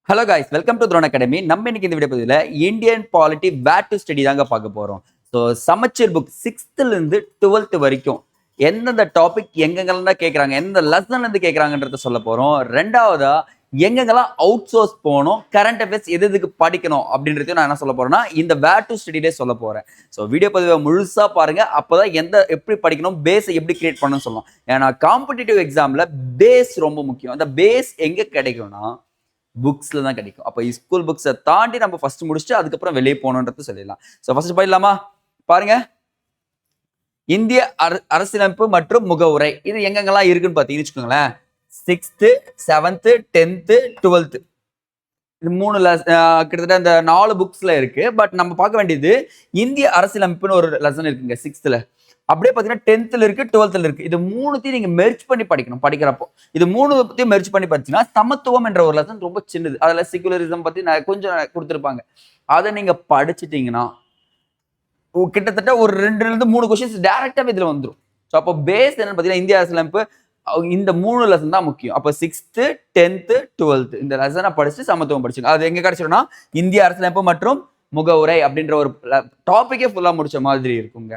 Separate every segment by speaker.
Speaker 1: Hello guys, welcome to throne academy. நம்ம இன்னைக்கு இந்த வீடியோ பதிவில் Indian polity where to study தாங்க பார்க்க போகிறோம். ஸோ சமச்சீர் புக் 6th to 12th வரைக்கும் எந்தெந்த டாபிக் எங்கெங்கெல்லாம் தான் கேட்குறாங்க, எந்த லெசன்லேருந்து கேட்குறாங்கன்றத சொல்ல போகிறோம். ரெண்டாவதா எங்கெங்கெல்லாம் அவுட் சோர்ஸ் போகணும், கரண்ட் அஃபேர்ஸ் எது எதுக்கு படிக்கணும் அப்படின்றதையும் நான் என்ன சொல்ல போகிறேன்னா இந்த வேர் டு ஸ்டடியிலே சொல்ல போகிறேன். ஸோ வீடியோ பதிவை முழுசாக பாருங்கள். அப்போ தான் எப்படி படிக்கணும், பேஸை எப்படி கிரியேட் பண்ணணும்னு சொல்லலாம். ஏன்னா காம்படிட்டிவ் எக்ஸாமில் பேஸ் ரொம்ப முக்கியம். அந்த பேஸ் எங்கே கிடைக்கும்னா புக்ஸ்ல தான் கிடைக்கும். அப்போ ஸ்கூல் புக்ஸை தாண்டி நம்ம ஃபர்ஸ்ட் முடிச்சுட்டு அதுக்கப்புறம் வெளியே போகணுன்றது சொல்லிடலாம். ஸோ ஃபர்ஸ்ட் போயிடலாமா? பாருங்க, இந்திய அரசியலமைப்பு மற்றும் முகவுரை இது எங்கெங்கெல்லாம் இருக்குன்னு பார்த்தீங்கன்னு வச்சுக்கோங்களேன். 6th, 7th, 10th, 12th இது 3 கிட்டத்தட்ட இந்த 4 புக்ஸ்ல இருக்கு. பட் நம்ம பார்க்க வேண்டியது இந்திய அரசியலமைப்புன்னு ஒரு லெசன் இருக்குங்க 6th. அப்படியே பார்த்தீங்கன்னா 10th இருக்கு, 12th இருக்கு. இது மூணுத்தையும் நீங்க மெர்ஜ் பண்ணி படிக்கணும். படிக்கிறப்போ இது மூணுத்தையும் மெர்ஜ் பண்ணி படிச்சீங்கன்னா சமத்துவம் என்ற ஒரு லெசன் ரொம்ப சின்னது. அதில் செகுலரிசம் பத்தி கொஞ்சம் கொடுத்துருப்பாங்க. அதை நீங்க படிச்சுட்டீங்கன்னா கிட்டத்தட்ட ஒரு 2-3 கொஸ்டின்ஸ் டைரக்டாவே இதுல வந்துடும். ஸோ அப்போ பேஸ் என்னன்னு பார்த்தீங்கன்னா இந்திய அரசியலமைப்பு இந்த 3 லெசன் தான் முக்கியம். அப்போ 6th, 10th, 12th இந்த லெசனை படிச்சுட்டு சமத்துவம் படிச்சுங்க. அது எங்க கிடைச்சிடும்னா இந்திய அரசியலமைப்பு மற்றும் முகவுரை அப்படின்ற ஒரு டாபிக்கே ஃபுல்லா முடிச்ச மாதிரி இருக்குங்க.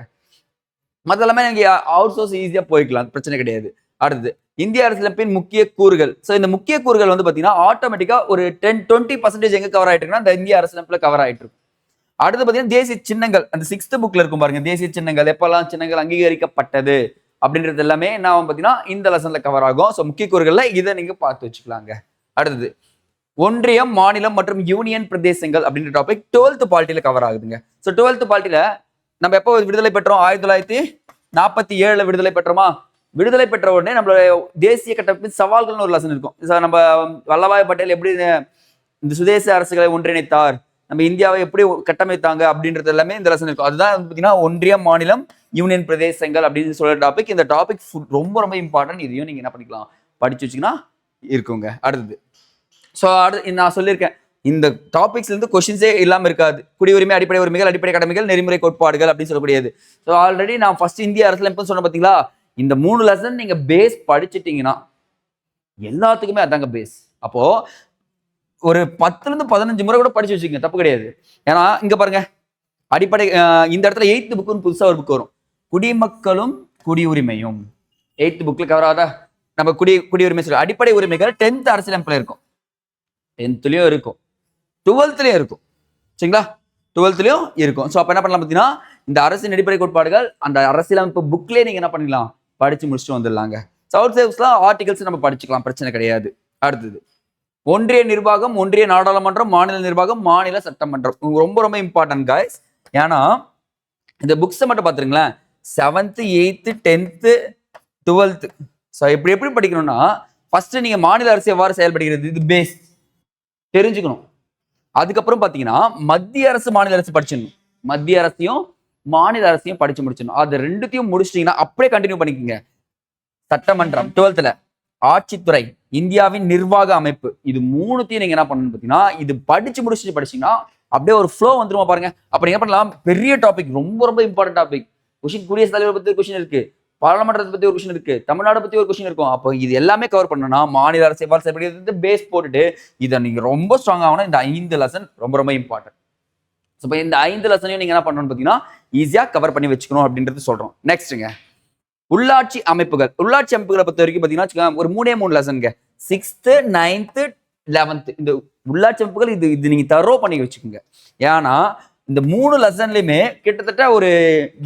Speaker 1: மற்ற எல்லாமே நீங்க அவுட் சோர்ஸ் ஈஸியா போய்க்கலாம், பிரச்சனை கிடையாது. அடுத்தது இந்திய அரசியலமைப்பின் முக்கிய கூறுகள். ஸோ இந்த முக்கிய கூறுகள் வந்து பாத்தீங்கன்னா ஆட்டோமேட்டிக்கா ஒரு 10-20% எங்க கவர் ஆயிட்டு இருக்குன்னா இந்த இந்திய அரசியலமைப்புல கவர் ஆயிட்டு இருக்கும். அடுத்து பாத்தீங்கன்னா தேசிய சின்னங்கள் அந்த 6th புக்ல இருக்கும் பாருங்க. தேசிய சின்னங்கள் எப்பெல்லாம் சின்னங்கள் அங்கீகரிக்கப்பட்டது அப்படின்றது எல்லாமே என்ன பாத்தீங்கன்னா இந்த லெசன்ல கவர் ஆகும். ஸோ முக்கிய கூறுகள்ல இதை நீங்க பார்த்து வச்சுக்கலாங்க. அடுத்தது ஒன்றியம், மாநிலம் மற்றும் யூனியன் பிரதேசங்கள் அப்படின்ற டாபிக் 12th பாலிட்டியில கவர் ஆகுதுங்க. ஸோ 12th பாலிட்டியில நம்ம எப்போ விடுதலை பெற்றோம்? 1947 விடுதலை பெற்றோமா? விடுதலை பெற்ற உடனே நம்மளுடைய தேசிய கட்டமைப்பின் சவால்கள்னு ஒரு லெசன் இருக்கும். நம்ம வல்லபாய் பட்டேல் எப்படி இந்த சுதேச அரசுகளை ஒன்றிணைத்தார், நம்ம இந்தியாவை எப்படி கட்டமைத்தாங்க அப்படின்றது எல்லாமே இந்த லெசன் இருக்கும். அதுதான் பார்த்தீங்கன்னா ஒன்றியம், மாநிலம், யூனியன் பிரதேசங்கள் அப்படின்னு சொல்ற டாபிக். இந்த டாபிக் ரொம்ப ரொம்ப இம்பார்ட்டன்ட். இதையும் நீங்க என்ன பண்ணிக்கலாம், படிச்சு வச்சுங்கன்னா இருக்குங்க. அடுத்தது ஸோ நான் சொல்லியிருக்கேன் இந்த டாபிக்ஸ்ல இருந்து கொஸ்டின்ஸே இல்லாம இருக்காது. குடியுரிமை, அடிப்படை உரிமைகள், அடிப்படை கடமைகள், நெறிமுறை கோட்பாடுகள் அப்படின்னு சொல்லக்கூடியது. ஸோ ஆல்ரெடி நான் ஃபர்ஸ்ட் இந்திய அரசியலமைப்பு சொன்ன பார்த்தீங்களா, இந்த 3 லெசன் நீங்க பேஸ் படிச்சுட்டீங்கன்னா எல்லாத்துக்குமே அதாங்க பேஸ். அப்போ ஒரு 10-15 முறை கூட படிச்சு வச்சுக்கோங்க, தப்பு கிடையாது. ஏன்னா இங்க பாருங்க, அடிப்படை இந்த இடத்துல 8th புக்குன்னு புதுசா ஒரு புக் வரும், குடிமக்களும் குடியுரிமையும். 8th புக்ல கவர் ஆகாதா? நம்ம குடியுரிமை சொல்ல அடிப்படை உரிமைகள் 10th அரசியலமைப்புல இருக்கும், 10th இருக்கும், 12th இருக்கும். சரிங்களா? 12th இருக்கும். ஸோ அப்போ என்ன பண்ணலாம் பார்த்தீங்கன்னா இந்த அரசின் அடிப்படை கோட்பாடுகள் அந்த அரசியலமைப்பு புக்லேயே நீங்க என்ன பண்ணிடலாம், படிச்சு முடிச்சுட்டு வந்துடலாங்க. சவுத் சேவ்ஸ்லாம் ஆர்டிகல்ஸ் நம்ம படிச்சுக்கலாம், பிரச்சனை கிடையாது. அடுத்தது ஒன்றிய நிர்வாகம், ஒன்றிய நாடாளுமன்றம், மாநில நிர்வாகம், மாநில சட்டமன்றம் ரொம்ப ரொம்ப இம்பார்ட்டன்ட் காய்ஸ். ஏன்னா இந்த புக்ஸை மட்டும் பார்த்துருங்களேன். 7th, 8th, 10th, 12th. So எப்படி படிக்கணும்னா ஃபர்ஸ்ட் நீங்க மாநில அரசு எவ்வாறு செயல்படுகிறது இது பேஸ் தெரிஞ்சுக்கணும். அதுக்கப்புறம் பாத்தீங்கன்னா மத்திய அரசு, மாநில அரசு படிச்சிடணும். மத்திய அரசையும் மாநில அரசையும் படிச்சு முடிச்சிடணும். அது ரெண்டுத்தையும் முடிச்சிட்டீங்கன்னா அப்படியே கண்டினியூ பண்ணிக்கோங்க. சட்டமன்றம் 12th, ஆட்சித்துறை, இந்தியாவின் நிர்வாக அமைப்பு, இது மூணுத்தையும் நீங்க என்ன பண்ணணும் பாத்தீங்கன்னா இது படிச்சு முடிச்சுட்டு படிச்சீங்கன்னா அப்படியே ஒரு ஃப்ளோ வந்துருமா பாருங்க. அப்ப நீங்க பண்ணலாம், பெரிய டாபிக், ரொம்ப ரொம்ப இம்பார்ட்டன்ட் டாபிக். கொஸ்டின் குடியரசுத் தலைவர் பத்தி கொஸ்டின் இருக்கு, பாராளுமன்றத்தை பத்தி ஒரு கொஸ்டின் இருக்கு, தமிழ்நாடு பத்தி ஒரு கொஸ்டின் இருக்கும். அப்போ இது எல்லாமே கவர் பண்ணணும்னா மாநில அரசு எவ்வாறு செயல்படுகிறது பேஸ் போட்டுட்டு இதை நீங்க ரொம்ப ஸ்ட்ராங் ஆகணும். இந்த 5 லெசன் ரொம்ப ரொம்ப இம்பார்ட்டன்ட். இப்போ இந்த 5 லெசனையும் நீங்க என்ன பண்ணணும்னு பார்த்தீங்கன்னா ஈஸியா கவர் பண்ணி வச்சுக்கணும் அப்படின்றது சொல்றோம். நெக்ஸ்ட்டுங்க உள்ளாட்சி அமைப்புகள். உள்ளாட்சி அமைப்புகளை பொறுத்த வரைக்கும் பார்த்தீங்கன்னா ஒரு 3 லெசனுங்க. 6th, 9th, 11th இந்த உள்ளாட்சி அமைப்புகள் இது நீங்க தரோ பண்ணி வச்சுக்கோங்க. ஏன்னா இந்த 3 லெசன்லயுமே கிட்டத்தட்ட ஒரு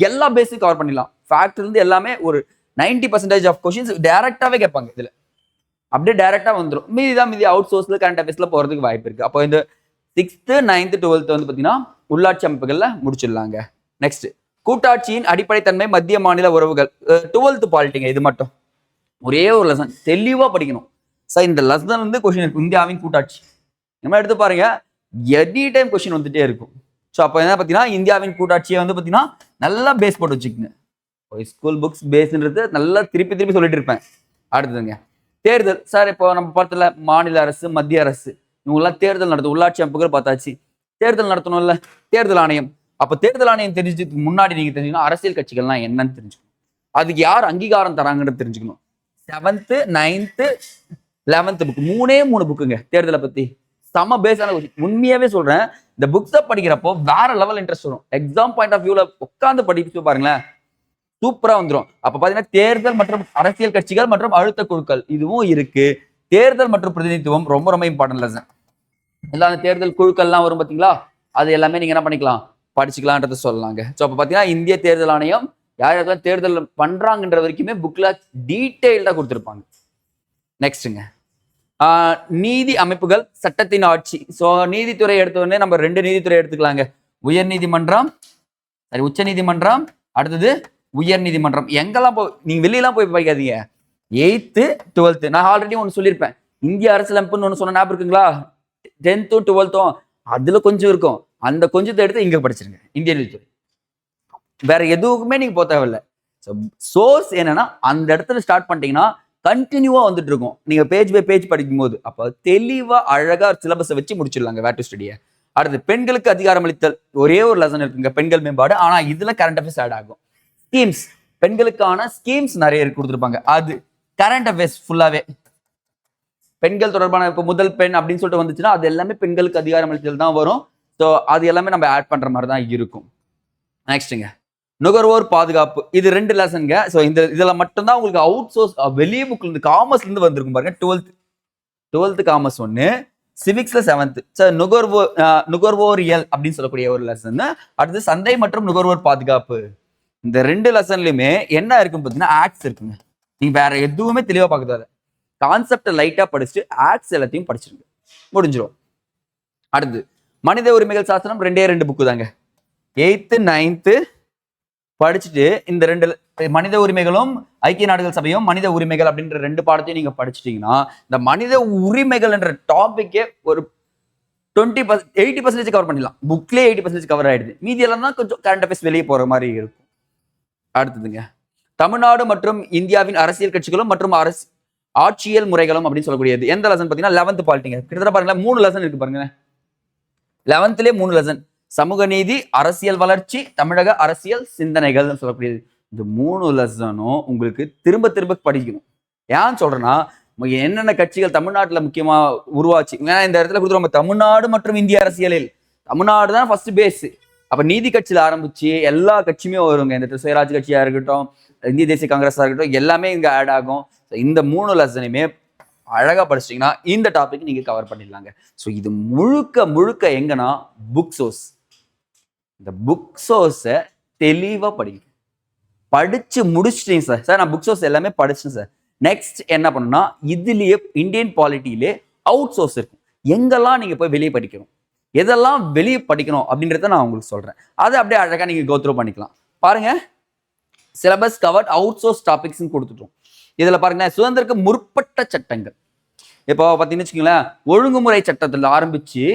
Speaker 1: எல்லா பேஸையும் கவர் பண்ணிடலாம். ஃபேக்ட்ல இருந்து எல்லாமே ஒரு 90% ஆஃப் கொஸ்டின்ஸ் டைரக்டாவே கேட்பாங்க. இதுல அப்படியே டைரக்டா வந்துடும். மீதி அவுட் சோர்ஸ்ல கரண்ட் அஃபேர்ஸ்ல போறதுக்கு வாய்ப்பு இருக்கு. அப்போ இந்த 6th, 9th, 12th வந்து பாத்தீங்கன்னா உள்ளாட்சி அமைப்புகள்ல முடிச்சிடலாங்க. நெக்ஸ்ட் கூட்டாட்சியின் அடிப்படைத்தன்மை, மத்திய மாநில உறவுகள் 12th பாலிட்டிங்க. இது மட்டும் ஒரே ஒரு லெசன் தெளிவா படிக்கணும். சார் இந்த லெசன் வந்து கொஸ்டின் இருக்கு, இந்தியாவின் கூட்டாட்சி நம்ம எடுத்து பாருங்க, எனி டைம் கொஸ்டின் வந்துட்டே இருக்கும். ஸோ அப்போ என்ன பார்த்தீங்கன்னா இந்தியாவின் கூட்டாட்சியை வந்து பார்த்தீங்கன்னா நல்லா பேஸ் போட்டு வச்சுக்கோங்க. ஸ்கூல் புக்ஸ் பேஸ்ன்றது நல்லா திருப்பி சொல்லிட்டு இருப்பேன். அடுத்ததுங்க தேர்தல். சார் இப்போ நம்ம பார்த்தல மாநில அரசு, மத்திய அரசு இவங்கெல்லாம் தேர்தல் நடத்தும். உள்ளாட்சி அமைப்புகள் பார்த்தாச்சு, தேர்தல் நடத்தணும்ல, தேர்தல் ஆணையம். அப்போ தேர்தல் ஆணையம் தெரிஞ்சதுக்கு முன்னாடி நீங்க தெரிஞ்சுக்கணும் அரசியல் கட்சிகள்லாம் என்னன்னு தெரிஞ்சுக்கணும், அதுக்கு யார் அங்கீகாரம் தராங்கன்னு தெரிஞ்சுக்கணும். 7th, 9th, 11th புக் 3 புக்குங்க தேர்தலை பத்தி. செம பேஸான கொஸ்டின். உண்மையாவே சொல்றேன், இந்த புக்ஸை படிக்கிறப்போ வேற லெவல் இன்ட்ரெஸ்ட் வரும். எக்ஸாம் பாயிண்ட் ஆஃப் வியூல உட்காந்து படிச்சு பாருங்களேன், சூப்பரா வந்துடும். அப்ப பாத்தீங்கன்னா தேர்தல் மற்றும் அரசியல் கட்சிகள் மற்றும் அழுத்த குழுக்கள் இதுவும் இருக்கு. தேர்தல் மற்றும் பிரதிநிதித்துவம் ரொம்ப ரொம்ப இம்பார்ட்டன்ட் லெசன். எல்லாம் தேர்தல் குழுக்கள்லாம் வரும் பாத்தீங்களா, அது எல்லாமே நீங்க என்ன பண்ணிக்கலாம், படிச்சுக்கலாம்ன்றது சொல்லலாங்க. ஸோ அப்போ பார்த்தீங்கன்னா இந்திய தேர்தல் ஆணையம் யார் யாரெல்லாம் தேர்தல் பண்றாங்கன்ற வரைக்குமே புக்ல டீட்டெயில்டா கொடுத்துருப்பாங்க. நெக்ஸ்ட்டுங்க, நீதி அமைப்புகள் சட்டத்தின் ஆட்சி. ஸோ நீதித்துறை எடுத்த உடனே நம்ம 2 நீதித்துறை எடுத்துக்கலாங்க. உயர் நீதிமன்றம், சரி உச்ச நீதிமன்றம், அடுத்தது உயர் நீதிமன்றம். எங்கெல்லாம் நீங்க வெளியெல்லாம் போய் படிக்காதீங்க. 8th 12th நான் ஆல்ரெடி ஒன்று சொல்லியிருப்பேன். இந்திய அரசியலமைப்புன்னு ஒன்று சொன்ன ஞாபகம் இருக்குங்களா? 10th 12th அதுல கொஞ்சம் இருக்கும். அந்த கொஞ்சத்தை எடுத்து இங்க படிச்சிருங்க. இந்திய நீதித்துறை வேற எதுவுமே நீங்க போக தேவையில்லை. சோர்ஸ் என்னன்னா அந்த இடத்துல ஸ்டார்ட் பண்ணிட்டீங்கன்னா கண்டினியூவா வந்துட்டு இருக்கும். நீங்க பேஜ் பை பேஜ் படிக்கும் போது அப்ப தெளிவா அழகா சிலபஸை வச்சு முடிச்சிடலாங்க வேர் டு ஸ்டடியை. அடுத்து பெண்களுக்கு அதிகாரம் அளித்தல், ஒரே ஒரு லெசன் இருக்குங்க, பெண்கள் மேம்பாடு. ஆனா இதுல கரண்ட் அஃபேர்ஸ் ஆட் ஆகும். ஸ்கீம்ஸ், பெண்களுக்கான ஸ்கீம்ஸ் நிறைய கொடுத்துருப்பாங்க. அது கரண்ட் அஃபேர்ஸ் ஃபுல்லாவே பெண்கள் தொடர்பான, இப்போ முதல் பெண் அப்படின்னு சொல்லிட்டு வந்துச்சுன்னா அது எல்லாமே பெண்களுக்கு அதிகாரம் அளித்தல் தான் வரும். ஸோ அது எல்லாமே நம்ம ஆட் பண்ற மாதிரி தான் இருக்கும். நெக்ஸ்ட்டுங்க, நுகர்வோர் பாதுகாப்பு. இது 2 லெசன்ங்க. ஸோ இதுல மட்டும்தான் உங்களுக்கு அவுட் சோர்ஸ் வெளியே புக்ல இருந்து காமர்ஸ்ல இருந்து வந்திருக்கும் பாருங்க. 12th commerce 1, சிவிக்ஸ்ல 7th. சார் நுகர்வோரியல் அப்படின்னு சொல்லக்கூடிய ஒரு லெசன். அடுத்து சந்தை மற்றும் நுகர்வோர் பாதுகாப்பு. இந்த 2 லெசன்லயுமே என்ன இருக்குன்னு பார்த்தீங்கன்னா ஆக்ட்ஸ் இருக்குங்க. நீங்க வேற எதுவுமே தெளிவா பார்க்கக்கூடாது. கான்செப்டை லைட்டா படிச்சுட்டு ஆக்ட்ஸ் எல்லாத்தையும் படிச்சிருங்க, முடிஞ்சிடும். அடுத்து மனித உரிமைகள் சாசனம் 2 புக்கு தாங்க. 8th 9th படிச்சுட்டு இந்த 2 மனித உரிமைகளும் ஐக்கிய நாடுகள் சபையும் மனித உரிமைகள் அப்படின்ற 2 பாடத்தையும் நீங்க படிச்சிட்டீங்கன்னா இந்த மனித உரிமைகள் என்ற டாபிக்கே ஒரு 80% கவர் பண்ணிடலாம். புக்லேயே 80% கவர் ஆயிடுது. மீதி எல்லாம் தான் கொஞ்சம் கரண்ட் அஃபேர்ஸ் வெளியே போற மாதிரி இருக்கும். அடுத்ததுங்க, தமிழ்நாடு மற்றும் இந்தியாவின் அரசியல் கட்சிகளும் மற்றும் ஆட்சியல் முறைகளும் அப்படின்னு சொல்லக்கூடியது. எந்த லெசன் பார்த்தீங்கன்னா 11th பாலிட்டிங்க. கிட்டத்தட்ட பாருங்களேன் 3 லெசன் இருக்கு பாருங்க. 11th 3 lesson. சமூக நீதி, அரசியல் வளர்ச்சி, தமிழக அரசியல் சிந்தனைகள் சொல்லக்கூடியது. இந்த 3 லெசனும் உங்களுக்கு திரும்ப திரும்ப படிக்கணும். ஏன்னு சொல்றேன்னா என்னென்ன கட்சிகள் தமிழ்நாட்டில் முக்கியமா உருவாச்சு, ஏன்னா இந்த இடத்துல கொடுத்துருவோம் தமிழ்நாடு மற்றும் இந்திய அரசியலில். தமிழ்நாடு தான் ஃபர்ஸ்ட் பேஸ். அப்ப நீதி கட்சியில ஆரம்பிச்சு எல்லா கட்சியுமே வருங்க. இந்த சுயராஜ் கட்சியா இருக்கட்டும், இந்திய தேசிய காங்கிரஸா இருக்கட்டும், எல்லாமே இங்க ஆட் ஆகும். இந்த 3 லெசனையுமே அழகா படிச்சிட்டீங்கன்னா இந்த டாபிக் நீங்க கவர் பண்ணிடலாங்க. ஸோ இது முழுக்க முழுக்க எங்கன்னா புக் சோர்ஸ். இந்த புக் சோர்ஸை தெளிவா படிங்க. படிச்சு முடிச்சிட்டீங்க சார். சார் நான் புக் சோர்ஸ் எல்லாமே படிச்சேன் சார். நெக்ஸ்ட் என்ன பண்ணணும்னா இதுலயே இந்தியன் பாலிட்டியிலே அவுட் சோர்ஸ் இருக்கும். எங்கெல்லாம் நீங்க போய் வெளியே படிக்கணும், எதெல்லாம் வெளியே படிக்கணும் அப்படின்றத நான் உங்களுக்கு சொல்றேன். அதை அப்படியே அழகா நீங்க கோ த்ரூ பண்ணிக்கலாம். பாருங்க, syllabus covered out source topics கொடுத்துட்டோம். இதுல பாருங்க, சுதந்திரக்கு முற்பட்ட சட்டங்கள். இப்போ பார்த்தீங்கன்னு வச்சுக்கோங்களேன், ஒழுங்குமுறை சட்டத்தில் ஆரம்பிச்சு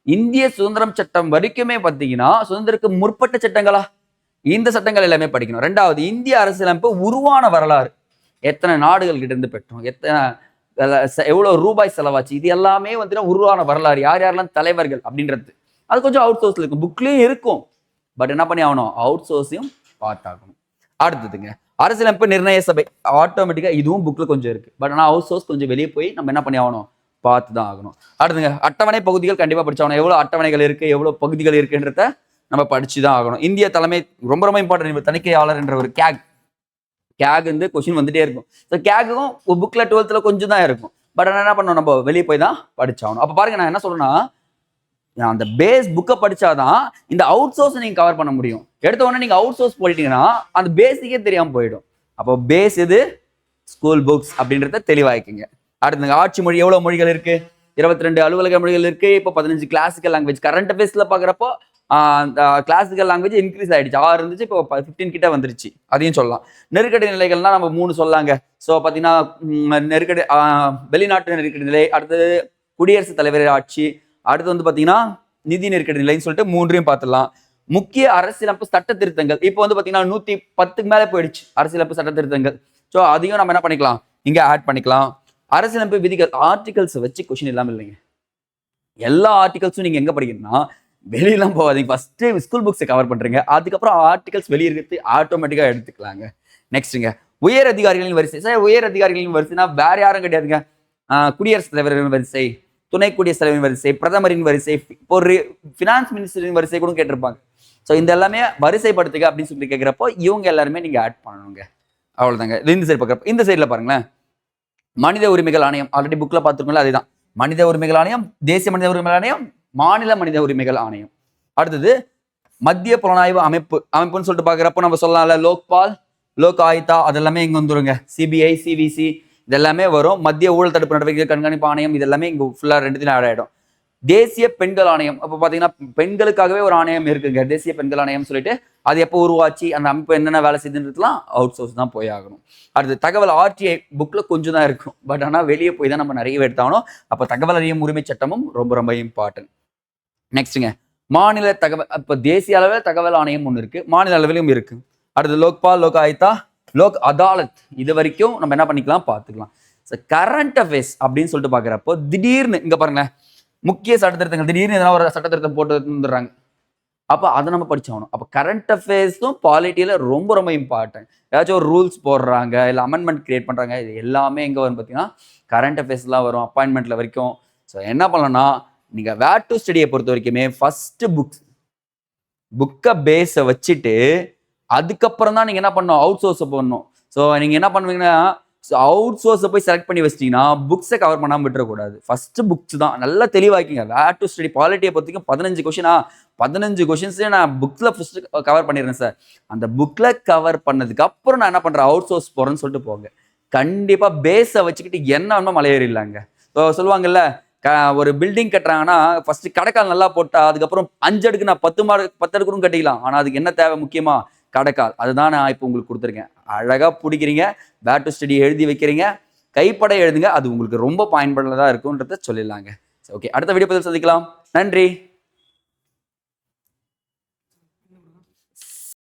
Speaker 1: இந்திய சுதந்திரம் சட்டம் வரைக்குமே பார்த்தீங்கன்னா சுதந்திரக்கு முற்பட்ட சட்டங்களா, இந்த சட்டங்கள் எல்லாமே படிக்கணும். 2வது, இந்திய அரசியலமைப்பு உருவான வரலாறு. எத்தனை நாடுகள் கிட்ட இருந்து பெற்றோம், எவ்வளவு ரூபாய் செலவாச்சு, இது எல்லாமே வந்து உருவான வரலாறு. யார் யாரெல்லாம் தலைவர்கள் அப்படின்றது அது கொஞ்சம் அவுட் சோர்ஸ்ல இருக்கும். புக்லயும் இருக்கும், பட் என்ன பண்ணி ஆகணும், அவுட் சோர்ஸையும் பார்த்தாகணும். அடுத்ததுங்க, அரசியலமைப்பு நிர்ணய சபை. ஆட்டோமேட்டிக்கா இதுவும் புக்ல கொஞ்சம் இருக்கு, பட் ஆனால் அவுட் சோர்ஸ் கொஞ்சம் வெளியே போய் நம்ம என்ன பண்ணி ஆகணும், பார்த்து தான் ஆகணும். அடுத்துங்க, அட்டவணை பகுதிகள் கண்டிப்பா படிச்சாகணும். எவ்வளவு அட்டவணைகள் இருக்கு, எவ்வளவு பகுதிகள் இருக்குன்றத நம்ம படிச்சு தான் ஆகணும். இந்திய தலைமை ரொம்ப ரொம்ப இம்பார்ட்டன்ட். தணிக்கையாளர் என்ற ஒரு கேக் வந்து கொஸ்டின் வந்துட்டே இருக்கும். ஸோ கேக்கும் புக்ல 12th கொஞ்சம் தான் இருக்கும், பட் ஆனால் என்ன பண்ணணும், நம்ம வெளியே போய் தான் படிச்சாகணும். அப்போ பாருங்க, நான் என்ன சொல்றேன்னா அந்த பேஸ் புக்கை படிச்சாதான் இந்த அவுட் சோர்ஸ் நீங்க கவர் பண்ண முடியும். எடுத்த உடனே நீங்க அவுட் சோர்ஸ் போயிட்டீங்கன்னா அந்த பேசிக்கே தெரியாம போயிடும். அப்போ பேஸ் இது ஸ்கூல் புக்ஸ் அப்படின்றத தெளிவாய்க்குங்க. அடுத்து ஆட்சி மொழி. எவ்வளவு மொழிகள் இருக்கு, 22 அலுவலக மொழிகள் இருக்கு. இப்போ 15 கிளாசிக்கல் லாங்குவேஜ். கரண்ட் அஃபேர்ஸ்ல பாக்குறப்போ கிளாசிக்கல் லாங்குவேஜ் இன்க்ரீஸ் ஆயிடுச்சு. 6 இருந்துச்சு, இப்போ 15 கிட்ட வந்துருச்சு. அதையும் சொல்லலாம். நெருக்கடி நிலைகள்னா நம்ம 3 சொல்லாங்க. ஸோ பார்த்தீங்கன்னா நெருக்கடி, வெளிநாட்டு நெருக்கடி நிலை, அடுத்தது குடியரசுத் தலைவர் ஆட்சி, அடுத்து வந்து பார்த்தீங்கன்னா நிதி நெருக்கடி நிலைன்னு சொல்லிட்டு 3ஐயும் பார்த்துடலாம். முக்கிய அரசியலமைப்பு சட்ட திருத்தங்கள். இப்போ வந்து பார்த்தீங்கன்னா 110க்கு மேலே போயிடுச்சு அரசியலமைப்பு சட்ட திருத்தங்கள். ஸோ அதையும் நம்ம என்ன பண்ணிக்கலாம், இங்க ஆட் பண்ணிக்கலாம். அரசியலமைப்பு விதிகள், ஆர்டிகல்ஸ் வச்சு கொஸ்டின் இல்லாமல் இல்லைங்க. எல்லா ஆர்டிகல்ஸும் நீங்க எங்க படிக்கணும்னா வெளியெல்லாம் போகாதீங்க. ஃபர்ஸ்ட் ஸ்கூல் புக்ஸை கவர் பண்றீங்க, அதுக்கப்புறம் ஆர்டிகல்ஸ் வெளியே இருக்கிறது ஆட்டோமேட்டிக்கா எடுத்துக்கலாங்க. நெக்ஸ்ட்டுங்க, உயர் அதிகாரிகளின் வரிசை. சார் உயர் அதிகாரிகளின் வரிசைனா வேற யாரும் கிடையாதுங்க, குடியரசுத் தலைவர்களின் வரிசை, துணை குடியரசுத் தலைவரின் வரிசை, பிரதமரின் வரிசை, இப்போ ஒரு ஃபினான்ஸ் மினிஸ்டரின் வரிசை கூட கேட்டிருப்பாங்க. ஸோ இந்த எல்லாமே வரிசைப்படுத்துக அப்படின்னு சொல்லி கேட்குறப்போ இவங்க எல்லாருமே நீங்க ஆட் பண்ணணுங்க. அவ்வளவுதாங்க. இந்த சைடு பார்க்குறப்ப இந்த சைடில் பாருங்களேன், மனித உரிமைகள் ஆணையம் ஆல்ரெடி புக்ல பார்த்துருக்கோம்ல, அதுதான் மனித உரிமைகள் ஆணையம், தேசிய மனித உரிமைகள் ஆணையம், மாநில மனித உரிமைகள் ஆணையம். அடுத்தது மத்திய புலனாய்வு அமைப்புன்னு சொல்லிட்டு பார்க்குறப்போ நம்ம சொல்லலாம்ல, லோக்பால், லோக் ஆயுக்தா, அதெல்லாமே இங்க வந்துருங்க. சிபிஐ, சிவிசி இதெல்லாமே வரும். மத்திய ஊழல் தடுப்பு நடவடிக்கை கண்காணிப்பு ஆணையம் இதெல்லாமே இங்க ஃபுல்லா ரெண்டுத்திலும் ஆட் ஆயிடும். தேசிய பெண்கள் ஆணையம், அப்போ பாத்தீங்கன்னா பெண்களுக்காகவே ஒரு ஆணையம் இருக்குங்க, தேசிய பெண்கள் ஆணையம் சொல்லிட்டு. அது எப்போ உருவாச்சு, அந்த அமைப்பு என்னென்ன வேலை செய்துன்றதுலாம் அவுட் சோர்ஸ் தான் போய் ஆகணும். அடுத்து தகவல் ஆர்டிஐ புக்ல கொஞ்சம் தான் இருக்கும், பட் ஆனால் வெளியே போய் தான் நம்ம நிறைய எடுத்தாகணும். அப்போ தகவல் அறியும் உரிமை சட்டமும் ரொம்ப ரொம்ப இம்பார்ட்டன்ட். நெக்ஸ்ட்டுங்க மாநில தகவல், இப்போ தேசிய அளவில் தகவல் ஆணையம் ஒன்று இருக்கு, மாநில அளவிலும் இருக்கு. அடுத்து லோக்பால், லோக் ஆயுக்தா, லோக் அதாலத், இது வரைக்கும் நம்ம என்ன பண்ணிக்கலாம் பார்த்துக்கலாம். கரண்ட் அஃபேர்ஸ் அப்படின்னு சொல்லிட்டு பார்க்குறப்போ திடீர்னு இங்க பாருங்க, முக்கிய சட்டத்திருத்தங்கள் திடீர்னு எதனா ஒரு சட்டத்திருத்தம் போட்டு வந்துடுறாங்க. அப்போ அதை நம்ம படிச்சாகணும். அப்போ கரண்ட் அஃபேர்ஸும் பாலிட்டியில் ரொம்ப ரொம்ப இம்பார்ட்டன்ட். ஏதாச்சும் ஒரு ரூல்ஸ் போடுறாங்க, இல்லை அமெண்ட்மெண்ட் கிரியேட் பண்ணுறாங்க, இது எல்லாமே எங்கே வரும் பார்த்தீங்கன்னா கரண்ட் அஃபேர்ஸ்லாம் வரும், அப்பாயின்மெண்ட்டில் வரைக்கும். ஸோ என்ன பண்ணலாம்னா, நீங்கள் வேர் டு ஸ்டடியை பொறுத்த வரைக்குமே ஃபர்ஸ்ட் புக்கை பேஸை வச்சுட்டு அதுக்கப்புறம் தான் நீங்கள் என்ன பண்ணணும், அவுட் சோர்ஸை போடணும். ஸோ நீங்கள் என்ன பண்ணுவீங்கன்னா, அவுட் சோர்ஸை போய் செலக்ட் பண்ணி வச்சிட்டிங்கன்னா புக்ஸை கவர் பண்ணாமல் விட்டுறக்கூடாது. ஃபர்ஸ்ட் புக்ஸ் தான் நல்லா தெளிவாக்கிங்க. வேர் டு ஸ்டடி பாலிட்டியை பொறுத்தவரைக்கும் 15 கொஷினா, 15 கொஷின்ஸே நான் புக்கில் ஃபர்ஸ்ட் கவர் பண்ணிடுறேன் சார். அந்த புக்கில் கவர் பண்ணதுக்கு அப்புறம் நான் என்ன பண்ணுறேன், அவுட் சோர்ஸ் போகிறேன்னு சொல்லிட்டு போங்க. கண்டிப்பாக பேஸை வச்சுக்கிட்டு என்ன வேணுமோ மலையேறிடலாங்க. ஸோ சொல்லுவாங்கல்ல, ஒரு பில்டிங் கட்டுறாங்கன்னா ஃபர்ஸ்ட் கடைக்கால் நல்லா போட்டா அதுக்கப்புறம் 5 அடுக்கு நான் 10 அடுக்குன்னு கட்டிக்கலாம். ஆனால் அதுக்கு என்ன தேவை முக்கியமா, கடைக்கால். அதுதான் நான் இப்போ உங்களுக்கு கொடுத்துருக்கேன். அழகா பிடிக்கிறீங்க, வேர் டு ஸ்டடி எழுதி வைக்கிறீங்க, கைப்பட எழுதுங்க, அது உங்களுக்கு ரொம்ப பயன்படுறதா இருக்கும்ன்றத சொல்லிடலாங்க. ஓகே, அடுத்த வீடியோ பதில் சந்திக்கலாம். நன்றி.